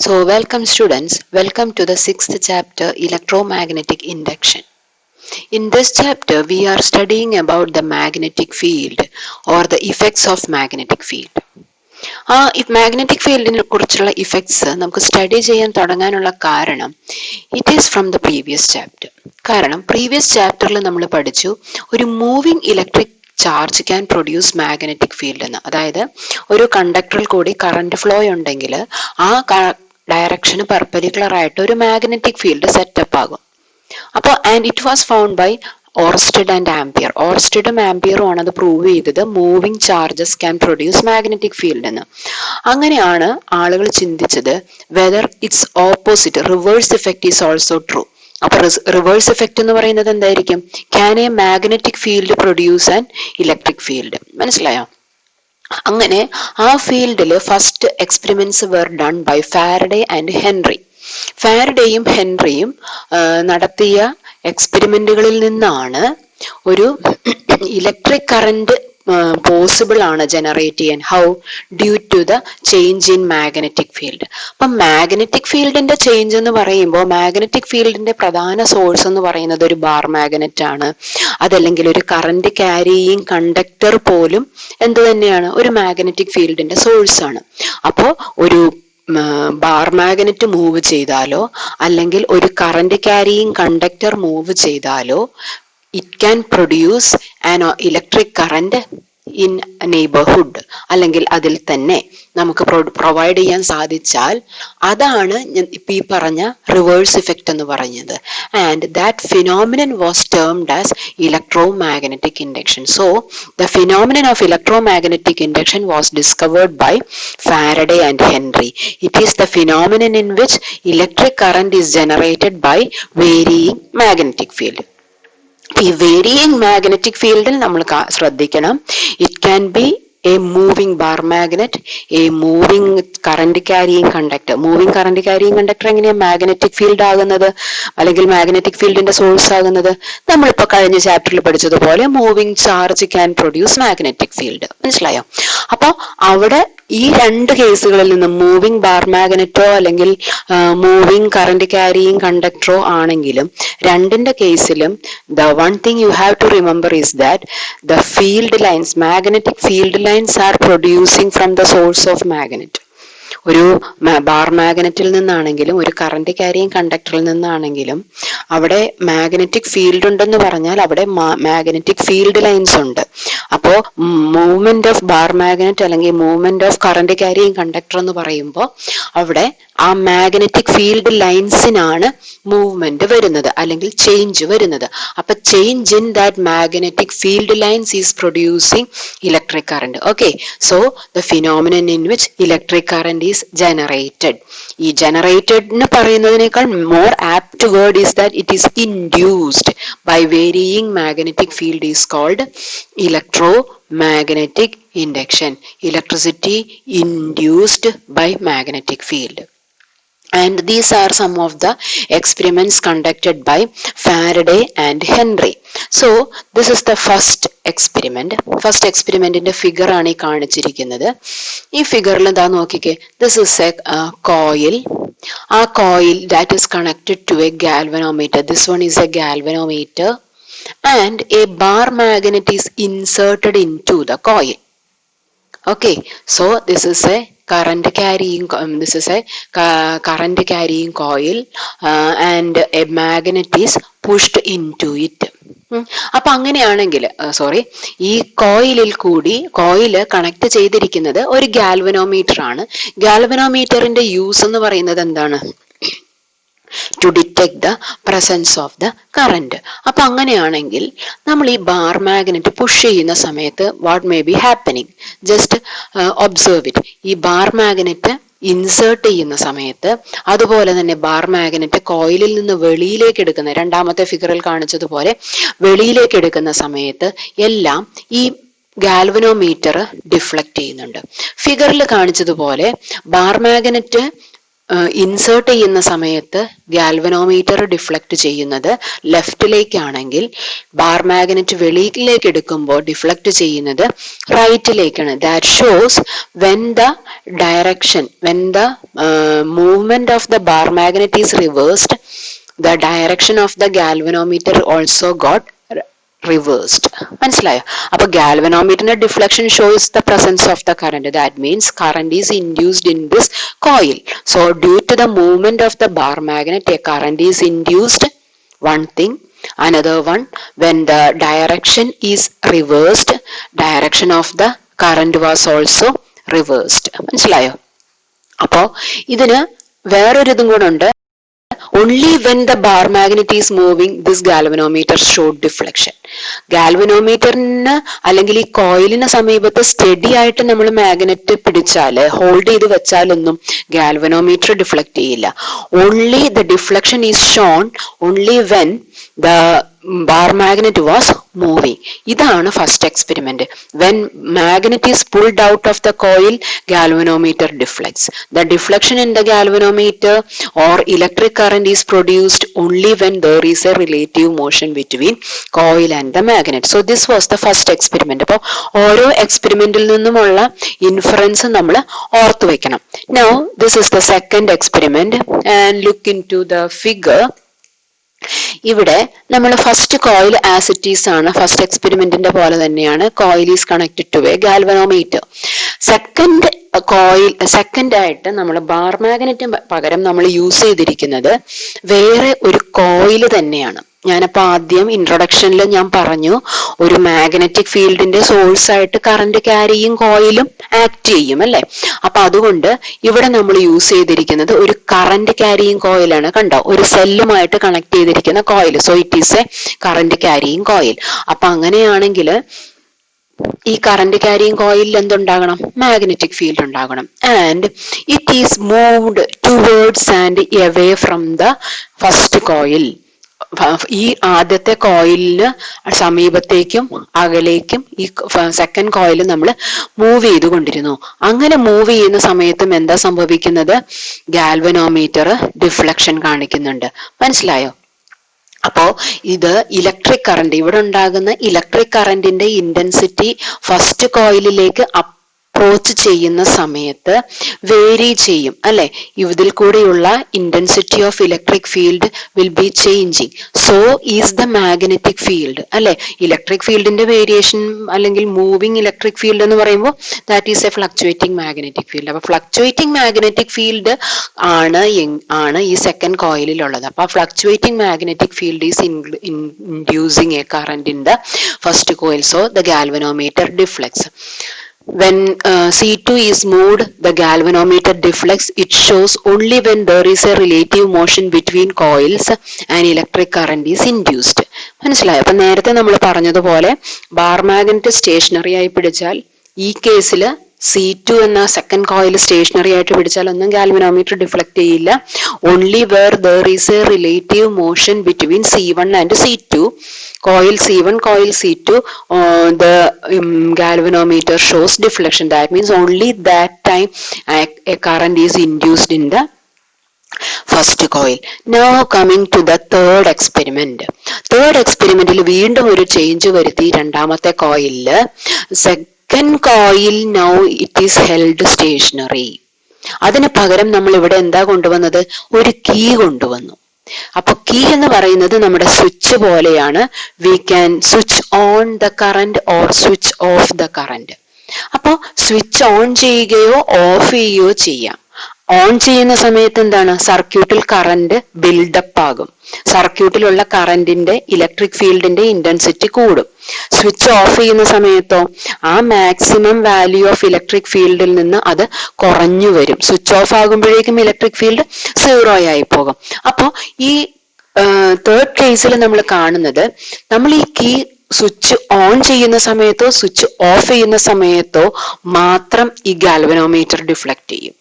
So welcome students, welcome to the 6th chapter Electromagnetic Induction. In this chapter we are studying about the magnetic field or the effects of magnetic field. Magnetic ഫീൽഡിനെ കുറിച്ചുള്ള effects നമുക്ക് study ചെയ്യാൻ തുടങ്ങാനുള്ള കാരണം it is from the previous chapter. കാരണം previous ചാപ്റ്ററിൽ നമ്മൾ പഠിച്ചു ഒരു moving electric charge can produce magnetic field എന്ന്. അതായത് ഒരു കണ്ടക്ടറിൽ കൂടി കറണ്ട് ഫ്ലോ ഉണ്ടെങ്കിൽ ആ ഡയറക്ഷന് പെർപെൻഡിക്കുലർ ആയിട്ട് ഒരു മാഗ്നറ്റിക് ഫീൽഡ് സെറ്റപ്പ് ആകും. അപ്പോൾ and it was found by Oersted and Ampere. ഓർസ്റ്റഡും ആംപിയറും ആണ് അത് പ്രൂവ് ചെയ്തത് moving charges can produce magnetic field എന്ന്. അങ്ങനെയാണ് ആളുകൾ ചിന്തിച്ചത് whether its opposite reverse effect is also true. അപ്പൊ റിവേഴ്സ് ഇഫക്റ്റ് എന്ന് പറയുന്നത് എന്തായിരിക്കും? Can a magnetic field produce an electric field? മനസ്സിലായോ? അങ്ങനെ ആ ഫീൽഡിൽ first experiments were done by Faraday and Henry. ഫാരഡേയും ഹെൻറിയും നടത്തിയ എക്സ്പെരിമെന്റുകളിൽ നിന്നാണ് ഒരു ഇലക്ട്രിക് കറന്റ് പോസിബിൾ ആണ് ജനറേറ്റ് ചെയ്യാൻ. How? Due to the change in magnetic field. അപ്പൊ മാഗ്നറ്റിക് ഫീൽഡിന്റെ ചേഞ്ച് എന്ന് പറയുമ്പോൾ മാഗ്നറ്റിക് ഫീൽഡിന്റെ പ്രധാന സോഴ്സ് എന്ന് പറയുന്നത് ഒരു ബാർ മാഗ്നറ്റ് ആണ്. അതല്ലെങ്കിൽ ഒരു കറന്റ് ക്യാരിയിങ് കണ്ടക്ടർ പോലും എന്ത് തന്നെയാണ്? ഒരു മാഗ്നറ്റിക് ഫീൽഡിന്റെ സോഴ്സ് ആണ്. അപ്പോ ഒരു ബാർ മാഗ്നറ്റ് മൂവ് ചെയ്താലോ അല്ലെങ്കിൽ ഒരു കറന്റ് ക്യാരിയിങ് കണ്ടക്ടർ മൂവ് ചെയ്താലോ it can produce an electric current in neighbourhood, അല്ലെങ്കിൽ അതിൽ തന്നെ നമുക്ക് പ്രൊവൈഡ് ചെയ്യാൻ സാധിച്ചാൽ അതാണ് ഇപ്പൊ ഈ പറഞ്ഞ റിവേഴ്സ് ഇഫക്റ്റ് എന്ന് പറഞ്ഞത്. And that phenomenon was termed as electromagnetic induction. So the phenomenon of electromagnetic induction was discovered by Faraday and Henry. It is the phenomenon in which electric current is generated by varying magnetic field. ഈ varying magnetic ഫീൽഡിൽ നമ്മൾ ശ്രദ്ധിക്കണം. It can be a moving bar magnet, a moving current carrying conductor. Moving current carrying conductor എങ്ങനെയാ magnetic field ആകുന്നത് അല്ലെങ്കിൽ magnetic ഫീൽഡിന്റെ source ആകുന്നത്? നമ്മളിപ്പോ കഴിഞ്ഞ ചാപ്റ്ററിൽ പഠിച്ചതുപോലെ moving charge can produce magnetic field. മനസ്സിലായോ? അപ്പൊ അവിടെ ഈ രണ്ട് കേസുകളിൽ നിന്നും മൂവിങ് ബാർ മാഗ്നറ്റോ അല്ലെങ്കിൽ മൂവിങ് കറന്റ് ക്യാരിയിങ് കണ്ടക്ടറോ ആണെങ്കിലും രണ്ടിന്റെ കേസിലും the one thing you have to remember is that the field lines, magnetic field lines are producing from the source of magnet. ഒരു ബാർ മാഗ്നറ്റിൽ നിന്നാണെങ്കിലും ഒരു കറന്റ് ക്യാരിയിങ് കണ്ടക്ടറിൽ നിന്നാണെങ്കിലും അവിടെ മാഗ്നറ്റിക് ഫീൽഡ് ഉണ്ടെന്ന് പറഞ്ഞാൽ അവിടെ മാഗ്നറ്റിക് ഫീൽഡ് ലൈൻസ് ഉണ്ട്. അപ്പോ മൂവ്മെന്റ് ഓഫ് ബാർ മാഗ്നറ്റ് അല്ലെങ്കിൽ movement of current carrying conductor എന്ന് പറയുമ്പോൾ അവിടെ ആ മാഗ്നറ്റിക് ഫീൽഡ് ലൈൻസിനാണ് മൂവ്മെന്റ് വരുന്നത് അല്ലെങ്കിൽ ചേഞ്ച് വരുന്നത്. അപ്പൊ change in that magnetic field lines is producing electric current. Okay, so the phenomenon in which electric current is generated. ഈ ജനറേറ്റഡ് എന്ന് പറയുന്നതിനേക്കാൾ more apt word is that it is induced by varying magnetic field is called electromagnetic induction. Electricity induced by magnetic field. And these are some of the experiments conducted by Faraday and Henry. So this is the first experiment. First experiment in the figure ആണ് ഈ കാണിച്ചിരിക്കുന്നത്. ഈ ഫിഗറിൽ എന്താ നോക്കിക്കേ, this is a coil. ആ coil that is connected to a galvanometer. This one is a galvanometer. And a bar magnet is inserted into the coil. Okay, so this is a current carrying coil and a magnet is pushed into it. അപ്പൊ അങ്ങനെയാണെങ്കിൽ ഈ കോയില് connect ചെയ്തിരിക്കുന്നത് ഒരു galvanometer ആണ്. ഗാൽവനോമീറ്ററിന്റെ use എന്ന് പറയുന്നത് എന്താണ്? To detect the presence of the current. അപ്പൊ അങ്ങനെയാണെങ്കിൽ നമ്മൾ ഈ ബാർ മാഗ്നറ്റ് പുഷ് ചെയ്യുന്ന സമയത്ത് what may be happening? Just observe it. ഈ ബാർ മാഗ്നറ്റ് ഇൻസേർട്ട് ചെയ്യുന്ന സമയത്ത് അതുപോലെ തന്നെ ബാർ മാഗ്നറ്റ് കോയിലിൽ നിന്ന് വെളിയിലേക്ക് എടുക്കുന്ന, രണ്ടാമത്തെ ഫിഗറിൽ കാണിച്ചതുപോലെ വെളിയിലേക്ക് എടുക്കുന്ന സമയത്ത് എല്ലാം ഈ ഗാൽവനോമീറ്റർ ഡിഫ്ലക്ട് ചെയ്യുന്നുണ്ട്. ഫിഗറിൽ കാണിച്ചതുപോലെ ബാർ മാഗ്നറ്റ് ഇൻസേർട്ട് ചെയ്യുന്ന സമയത്ത് ഗാൽവനോമീറ്റർ ഡിഫ്ലക്ട് ചെയ്യുന്നത് ലെഫ്റ്റിലേക്കാണെങ്കിൽ ബാർ മാഗ്നറ്റ് വെളിയിലേക്ക് എടുക്കുമ്പോൾ ഡിഫ്ലക്ട് ചെയ്യുന്നത് റൈറ്റിലേക്കാണ്. That shows when the direction, when the movement of the bar magnet is reversed, the direction of the galvanometer also got reversed. മനസ്സിലായോ? അപ്പൊ ഗാൽവനോമീറ്ററിന്റെ deflection shows the presence of the current. That means current is induced in this coil. So due to the movement of the bar magnet a current is induced. One thing. Another one, when the direction is reversed, direction of the current was also reversed. മനസ്സിലായോ? അപ്പോ ഇതിന് വേറൊരു ഇതും കൂടെ ഉണ്ട്. Only when the bar magnet is moving, this galvanometer showed deflection. ഗാൽവനോമീറ്ററിന് അല്ലെങ്കിൽ ഈ കോയിലിന് സമീപത്ത് സ്റ്റഡി ആയിട്ട് നമ്മൾ മാഗ്നറ്റ് പിടിച്ചാല്, ഹോൾഡ് ചെയ്ത് വെച്ചാലൊന്നും ഗാൽവനോമീറ്റർ ഡിഫ്ലക്ട് ചെയ്യില്ല. Only the deflection is shown only when the bar magnet was moving. ഇതാണ് first experiment. When magnet is pulled out of the coil, galvanometer deflects. The deflection in the galvanometer or electric current is produced only when there is a relative motion between coil and the magnet. So this was the first experiment. അപ്പോൾ ഓരോ എക്സ്പെരിമെന്റിൽ നിന്നുമുള്ള inference നമ്മൾ ഓർത്തു വെക്കണം. Now this is the second experiment and look into the figure. ഇവിടെ നമ്മൾ first coil as it is ആണ്. First എക്സ്പെരിമെന്റിന്റെ പോലെ തന്നെയാണ്. Coil is connected to a galvanometer. Second ആയിട്ട് നമ്മൾ ബാർ മാഗ്നറ്റിന് പകരം നമ്മൾ യൂസ് ചെയ്തിരിക്കുന്നത് വേറെ ഒരു കോയിൽ തന്നെയാണ്. ഞാനപ്പോ ആദ്യം ഇൻട്രൊഡക്ഷനിൽ ഞാൻ പറഞ്ഞു, ഒരു മാഗ്നറ്റിക് ഫീൽഡിന്റെ സോഴ്സ് ആയിട്ട് കറന്റ് ക്യാരിയും കോയിലും ആക്ട് ചെയ്യും അല്ലെ. അപ്പൊ അതുകൊണ്ട് ഇവിടെ നമ്മൾ യൂസ് ചെയ്തിരിക്കുന്നത് ഒരു കറന്റ് ക്യാരിയിങ് കോയിലാണ്. കണ്ടോ, ഒരു സെല്ലുമായിട്ട് കണക്ട് ചെയ്തിരിക്കുന്ന coil. So it is A current carrying coil. അപ്പൊ അങ്ങനെയാണെങ്കിൽ ഈ കറന്റ് ക്യാരിയിങ് കോയിലിൽ എന്തുണ്ടാകണം? മാഗ്നറ്റിക് ഫീൽഡ് ഉണ്ടാകണം. And it is moved towards and away from the first coil. ഈ ആദ്യത്തെ കോയിലിന് സമീപത്തേക്കും അകലേക്കും ഈ സെക്കൻഡ് കോയിൽ നമ്മൾ മൂവ് ചെയ്തുകൊണ്ടിരുന്നു. അങ്ങനെ മൂവ് ചെയ്യുന്ന സമയത്തും എന്താ സംഭവിക്കുന്നത്? ഗാൽവനോമീറ്റർ ഡിഫ്ലക്ഷൻ കാണിക്കുന്നുണ്ട്. മനസ്സിലായോ? അപ്പോ ഇത് ഇലക്ട്രിക് കറന്റ്, ഇവിടെ ഉണ്ടാകുന്ന ഇലക്ട്രിക് കറന്റിന്റെ ഇന്റൻസിറ്റി ഫസ്റ്റ് കോയിലിലേക്ക് അപ്രോച്ച് ചെയ്യുന്ന സമയത്ത് വേരി ചെയ്യും അല്ലെ. ഇതിൽ കൂടെയുള്ള intensity of electric field will be changing. So is the magnetic field അല്ലെ. ഇലക്ട്രിക് ഫീൽഡിന്റെ വേരിയേഷൻ അല്ലെങ്കിൽ മൂവിങ് ഇലക്ട്രിക് ഫീൽഡ് എന്ന് പറയുമ്പോൾ that is a fluctuating magnetic field. അപ്പൊ ഫ്ലക്ച്വേറ്റിംഗ് മാഗ്നറ്റിക് ഫീൽഡ് ആണ് ഈ സെക്കൻഡ് കോയിലുള്ളത്. അപ്പൊ fluctuating magnetic field is inducing a current in the first coil. So the galvanometer deflects. When C2 is moved, the galvanometer deflects. It shows only when there is a relative motion between coils and electric current is induced. മനസ്സിലായോ? അപ്പൊ നേരത്തെ നമ്മൾ പറഞ്ഞതുപോലെ bar magnet stationery ആയി പിടിച്ചാൽ, ഈ കേസിൽ C2 എന്ന സെക്കൻഡ് കോയിൽ സ്റ്റേഷനറി ആയിട്ട് പിടിച്ചാൽ ഒന്നും ഗാൽവനോമീറ്റർ ഡിഫ്ലക്ട് ചെയ്യില്ല. Only where there is a relative motion between C1 and C2. Coil C1, coil C2, the galvanometer shows deflection. That means only that time a current is induced in the first coil. Now coming to the third experiment. Third experiment വീണ്ടും ഒരു change വരുത്തി. രണ്ടാമത്തെ കോയിലില് second coil now it is held stationary. അതിന് പകരം നമ്മൾ ഇവിടെ എന്താ കൊണ്ടുവന്നത്? ഒരു കീ കൊണ്ടുവന്നു. അപ്പൊ കീ എന്ന് പറയുന്നത് നമ്മുടെ സ്വിച്ച് പോലെയാണ്. We can switch on the current or switch off the current. അപ്പൊ സ്വിച്ച് ഓൺ ചെയ്യുകയോ ഓഫ് ചെയ്യുകയോ ചെയ്യാം. ഓൺ ചെയ്യുന്ന സമയത്ത് എന്താണ്? സർക്യൂട്ടിൽ കറന്റ് ബിൽഡപ്പ് ആകും. സർക്യൂട്ടിലുള്ള കറന്റിന്റെ ഇലക്ട്രിക് ഫീൽഡിന്റെ ഇന്റൻസിറ്റി കൂടും. സ്വിച്ച് ഓഫ് ചെയ്യുന്ന സമയത്തോ ആ മാക്സിമം വാല്യൂ ഓഫ് ഇലക്ട്രിക് ഫീൽഡിൽ നിന്ന് അത് കുറഞ്ഞു വരും. സ്വിച്ച് ഓഫ് ആകുമ്പോഴേക്കും ഇലക്ട്രിക് ഫീൽഡ് 0 ആയി പോകും. അപ്പോ ഈ തേർഡ് കേസിൽ നമ്മൾ കാണുന്നത്, നമ്മൾ ഈ കീ സ്വിച്ച് ഓൺ ചെയ്യുന്ന സമയത്തോ സ്വിച്ച് ഓഫ് ചെയ്യുന്ന സമയത്തോ മാത്രം ഈ ഗാൽവനോമീറ്റർ ഡിഫ്ലക്ട് ചെയ്യും.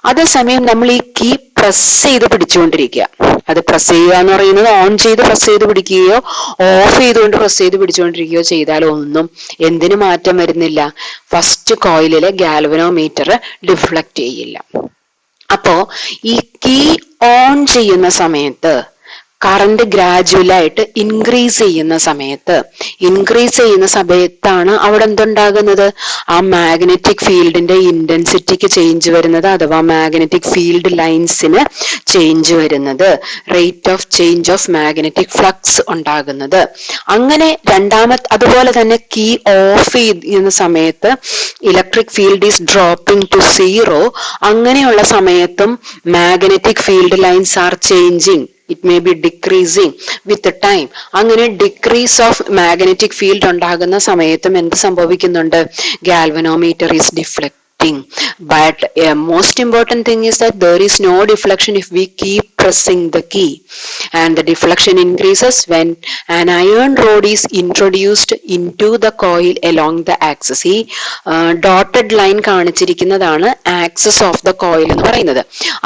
അതേസമയം നമ്മൾ ഈ കീ പ്രസ് ചെയ്ത് പിടിച്ചുകൊണ്ടിരിക്കുക. അത് പ്രസ് ചെയ്യുക എന്ന് പറയുന്നത് ഓൺ ചെയ്ത് പ്രസ് ചെയ്ത് പിടിക്കുകയോ ഓഫ് ചെയ്തുകൊണ്ട് പ്രസ് ചെയ്ത് പിടിച്ചുകൊണ്ടിരിക്കുകയോ ചെയ്താലോ ഒന്നും എന്തിനു മാറ്റം വരുന്നില്ല? ഫസ്റ്റ് കോയിലിലെ ഗാൽവനോമീറ്റർ ഡിഫ്ലക്ട് ചെയ്യില്ല. അപ്പോ ഈ കീ ഓൺ ചെയ്യുന്ന സമയത്ത് കറണ്ട് ഗ്രാജുവലായിട്ട് ഇൻക്രീസ് ചെയ്യുന്ന സമയത്താണ് അവിടെ എന്തുണ്ടാകുന്നത്? ആ മാഗ്നറ്റിക് ഫീൽഡിന്റെ ഇന്റൻസിറ്റിക്ക് ചേഞ്ച് വരുന്നത്, അഥവാ മാഗ്നറ്റിക് ഫീൽഡ് ലൈൻസിന് ചേഞ്ച് വരുന്നത്, rate of change of magnetic flux ഉണ്ടാകുന്നത്. അങ്ങനെ അതുപോലെ തന്നെ കീ ഓഫ് ചെയ്യുന്ന സമയത്ത് electric field is dropping to zero. അങ്ങനെയുള്ള സമയത്തും magnetic field lines are changing. It may be decreasing with the time. അങ്ങനെ ഡിക്രീസ് ഓഫ് മാഗ്നറ്റിക് ഫീൽഡ് ഉണ്ടാകുന്ന സമയത്തും എന്ത് സംഭവിക്കുന്നുണ്ട്? Galvanometer is deflecting. But a most important thing is that there is no deflection if we keep pressing the key, and the deflection increases when an iron rod is introduced into the coil along the axis. ഈ dotted line കാണിച്ചിരിക്കുന്നതാണ് axis of the coil എന്ന് പറയുന്നത്.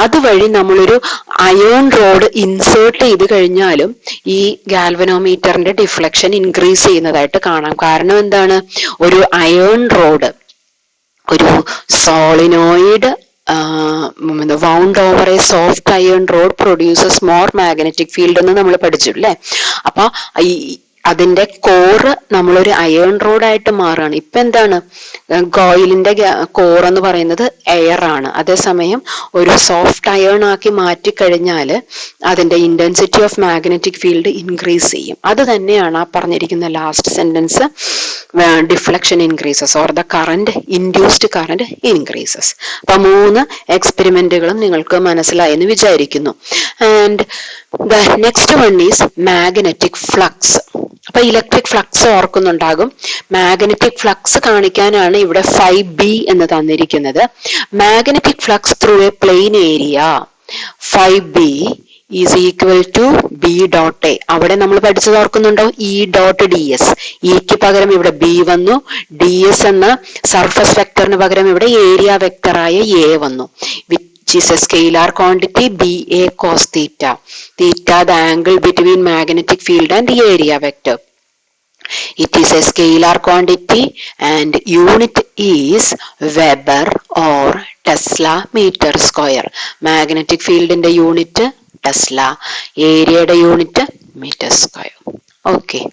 അതുവഴി നമ്മളൊരു iron road insert ചെയ്ത് കഴിഞ്ഞാലും ഈ ഗാൽവനോമീറ്ററിന്റെ deflection increase ചെയ്യുന്നതായിട്ട് കാണാം. കാരണം എന്താണ്? ഒരു അയേൺ റോഡ്, ഒരു solenoid wound over a soft iron rod produces more magnetic field എന്ന് നമ്മൾ പഠിച്ചു അല്ലേ? അപ്പൊ അതിന്റെ കോറ് നമ്മളൊരു അയേൺ റോഡായിട്ട് മാറാണ്. ഇപ്പൊ എന്താണ്? കോയിലിന്റെ കോർ എന്ന് പറയുന്നത് എയർ ആണ്. അതേസമയം ഒരു സോഫ്റ്റ് അയേൺ ആക്കി മാറ്റിക്കഴിഞ്ഞാല് അതിന്റെ intensity of magnetic field increase ചെയ്യും. അത് തന്നെയാണ് ആ പറഞ്ഞിരിക്കുന്ന last sentence, deflection increases or the current induced current increases. അപ്പൊ 3 എക്സ്പെരിമെന്റുകളും നിങ്ങൾക്ക് മനസ്സിലായെന്ന് വിചാരിക്കുന്നു. And the next one is magnetic flux. അപ്പൊ ഇലക്ട്രിക് ഫ്ലക്സ് ഓർക്കുന്നുണ്ടാകും. മാഗ്നറ്റിക് ഫ്ലക്സ് കാണിക്കാനാണ് ഇവിടെ 5B എന്ന് തന്നിരിക്കുന്നത്. Magnetic flux through a plane area 5B is equal to B dot A. അവിടെ നമ്മൾ പഠിച്ചത് ഓർക്കുന്നുണ്ടോ? E dot DS. ഇക്ക് പകരം ഇവിടെ B വന്നു. DS എന്ന സർഫസ് വെക്ടറിന് പകരം ഇവിടെ ഏരിയ വെക്ടറായ A വന്നു. Which is a scalar quantity BA cos theta. Theta the angle between magnetic field and the area vector. It is a scalar quantity and unit is Weber or Tesla meter square. Magnetic field in the unit Tesla, area the unit meter square. Okay.